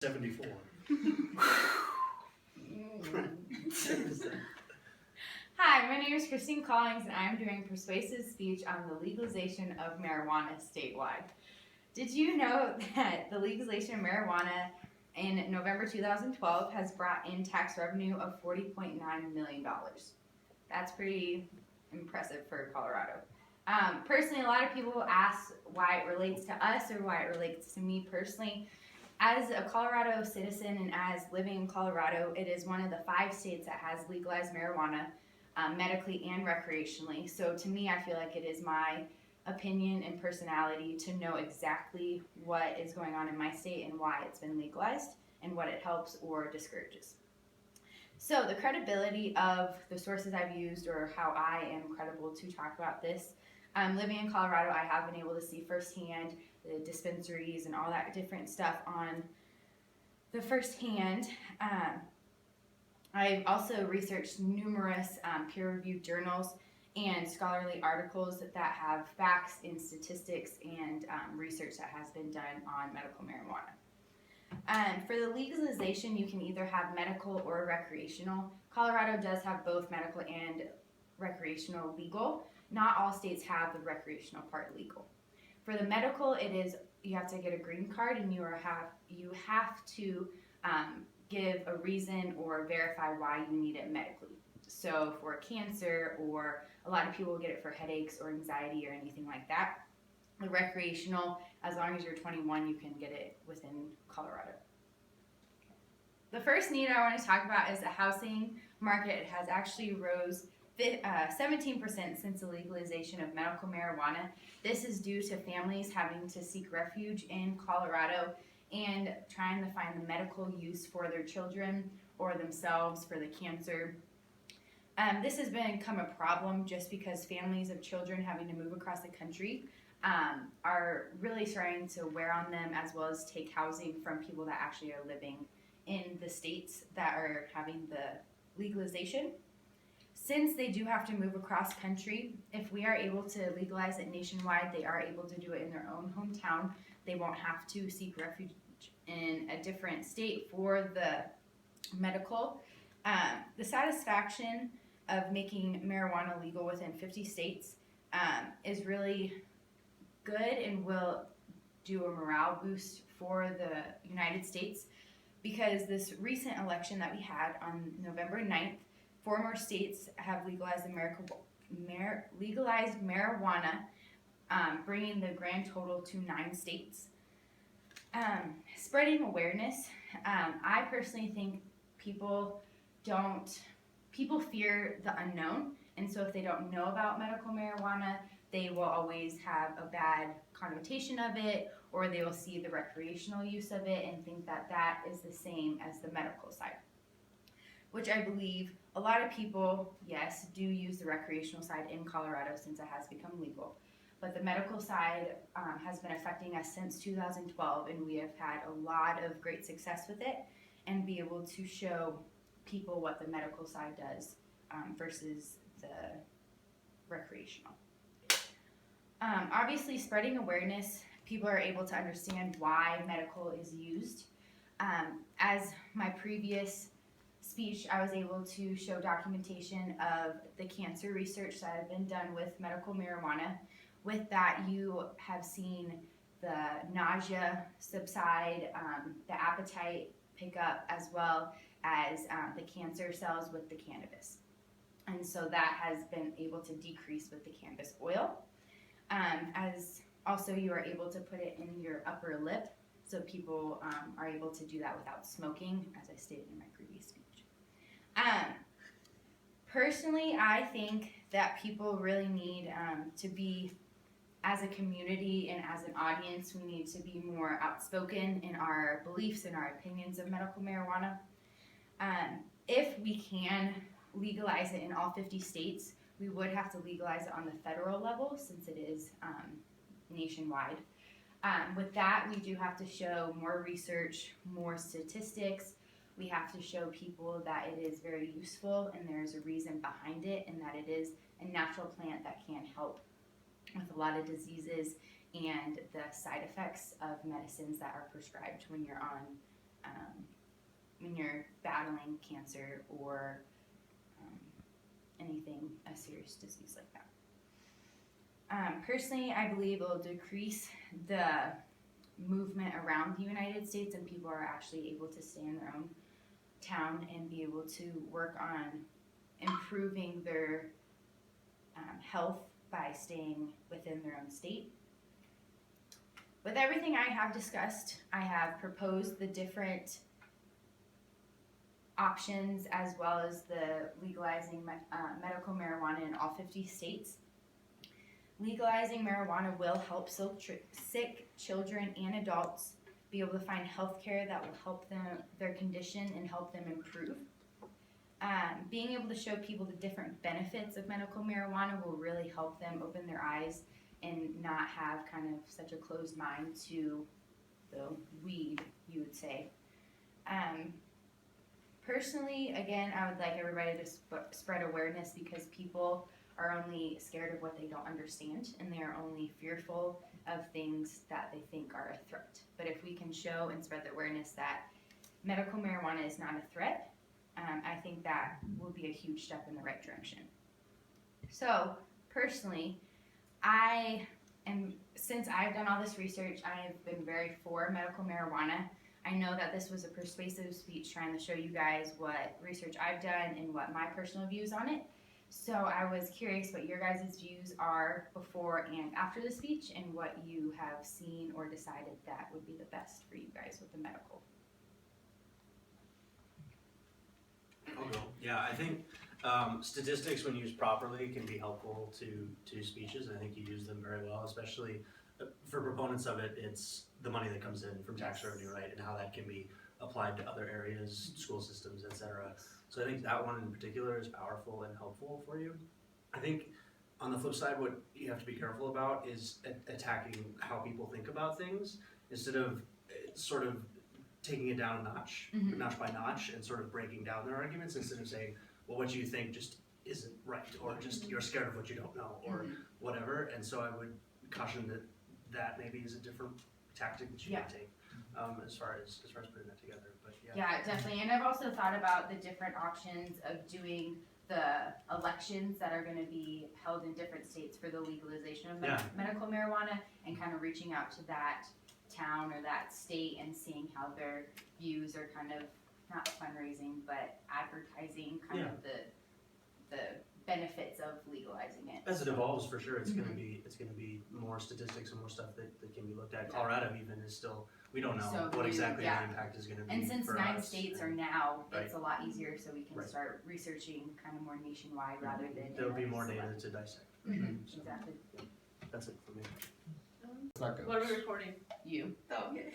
74. Hi, my name is Christine Collins, and I'm doing Persuasive speech on the legalization of marijuana statewide. Did you know that the legalization of marijuana in November 2012 has brought in tax revenue of $40.9 million? That's pretty impressive for Colorado. Personally, a lot of people ask why it relates to us or why it relates to me personally. As a Colorado citizen and as living in Colorado, it is one of the 5 states that has legalized marijuana medically and recreationally. So to me, I feel like it is my opinion and personality to know exactly what is going on in my state and why it's been legalized and what it helps or discourages. So the credibility of the sources I've used or how I am credible to talk about this, living in Colorado, I have been able to see firsthand the dispensaries and all that different stuff on the firsthand. I've also researched numerous peer-reviewed journals and scholarly articles that have facts and statistics and research that has been done on medical marijuana. For the legalization, you can either have medical or recreational. Colorado does have both medical and recreational legal. Not all states have the recreational part legal. For the medical, you have to get a green card and you have to give a reason or verify why you need it medically. So for cancer, or a lot of people get it for headaches or anxiety or anything like that. The recreational, as long as you're 21, you can get it within Colorado. The first need I want to talk about is the housing market. It has actually rose 17% since the legalization of medical marijuana. This is due to families having to seek refuge in Colorado and trying to find the medical use for their children or themselves for the cancer. This has become a problem just because families of children having to move across the country are really starting to wear on them, as well as take housing from people that actually are living in the states that are having the legalization. Since they do have to move across country, if we are able to legalize it nationwide, they are able to do it in their own hometown. They won't have to seek refuge in a different state for the medical. The satisfaction of making marijuana legal within 50 states is really good and will do a morale boost for the United States, because this recent election that we had on November 9th, 4 more states have legalized legalized marijuana, bringing the grand total to 9 states. Spreading awareness. I personally think people fear the unknown, and so if they don't know about medical marijuana, they will always have a bad connotation of it, or they will see the recreational use of it and think that that is the same as the medical side, which I believe a lot of people, yes, do use the recreational side in Colorado since it has become legal. But the medical side has been affecting us since 2012, and we have had a lot of great success with it and be able to show people what the medical side does versus the recreational. Obviously, spreading awareness, people are able to understand why medical is used. As my previous speech, I was able to show documentation of the cancer research that had been done with medical marijuana. With that, you have seen the nausea subside, the appetite pick up, as well as the cancer cells with the cannabis. And so that has been able to decrease with the cannabis oil. As also you are able to put it in your upper lip, so people are able to do that without smoking, as I stated in my previous speech. Personally, I think that people really need to be, as a community and as an audience, we need to be more outspoken in our beliefs and our opinions of medical marijuana. If we can legalize it in all 50 states, we would have to legalize it on the federal level since it is nationwide. With that, we do have to show more research, more statistics. We have to show people that it is very useful and there's a reason behind it, and that it is a natural plant that can help with a lot of diseases and the side effects of medicines that are prescribed when you're on cancer or anything, a serious disease like that. Personally, I believe it will decrease the movement around the United States, and people are actually able to stay in their own town and be able to work on improving their health by staying within their own state. With everything I have discussed, I have proposed the different options as well as the legalizing medical marijuana in all 50 states. Legalizing marijuana will help sick children and adults be able to find health care that will help them, their condition, and help them improve. Being able to show people the different benefits of medical marijuana will really help them open their eyes and not have kind of such a closed mind to the weed, you would say. Personally, again, I would like everybody to spread awareness, because people are only scared of what they don't understand, and they are only fearful of things that they think are a threat. But if we can show and spread the awareness that medical marijuana is not a threat, I think that will be a huge step in the right direction. So, personally, since I've done all this research, I have been very for medical marijuana. I know that this was a persuasive speech trying to show you guys what research I've done and what my personal views on it. So I was curious what your guys' views are before and after the speech, and what you have seen or decided that would be the best for you guys with the medical. I'll go. Yeah, I think statistics, when used properly, can be helpful to speeches. I think you use them very well, especially for proponents of it. It's the money that comes in from tax revenue, right, and how that can be applied to other areas, school systems, etc. So I think that one in particular is powerful and helpful for you. I think on the flip side, what you have to be careful about is attacking how people think about things, instead of sort of taking it down a notch, notch by notch, and sort of breaking down their arguments, instead of saying, well, what you think just isn't right, or just you're scared of what you don't know, or whatever. And so I would caution that maybe is a different tactic that you can take as far as putting that together. But yeah, definitely. And I've also thought about the different options of doing the elections that are going to be held in different states for the legalization of medical marijuana, and kind of reaching out to that town or that state and seeing how their views are kind of not fundraising but advertising kind of the benefits of legalizing it. As it evolves, for sure, it's going to be more statistics and more stuff that can be looked at. Colorado even is still, we don't know what exactly the impact is going to be. And since for 9 us. states are now, it's a lot easier, so we can start researching kind of more nationwide rather than. There'll be more data to dissect. So, exactly. That's it for me. It's not good. What are we recording? You. Oh, okay.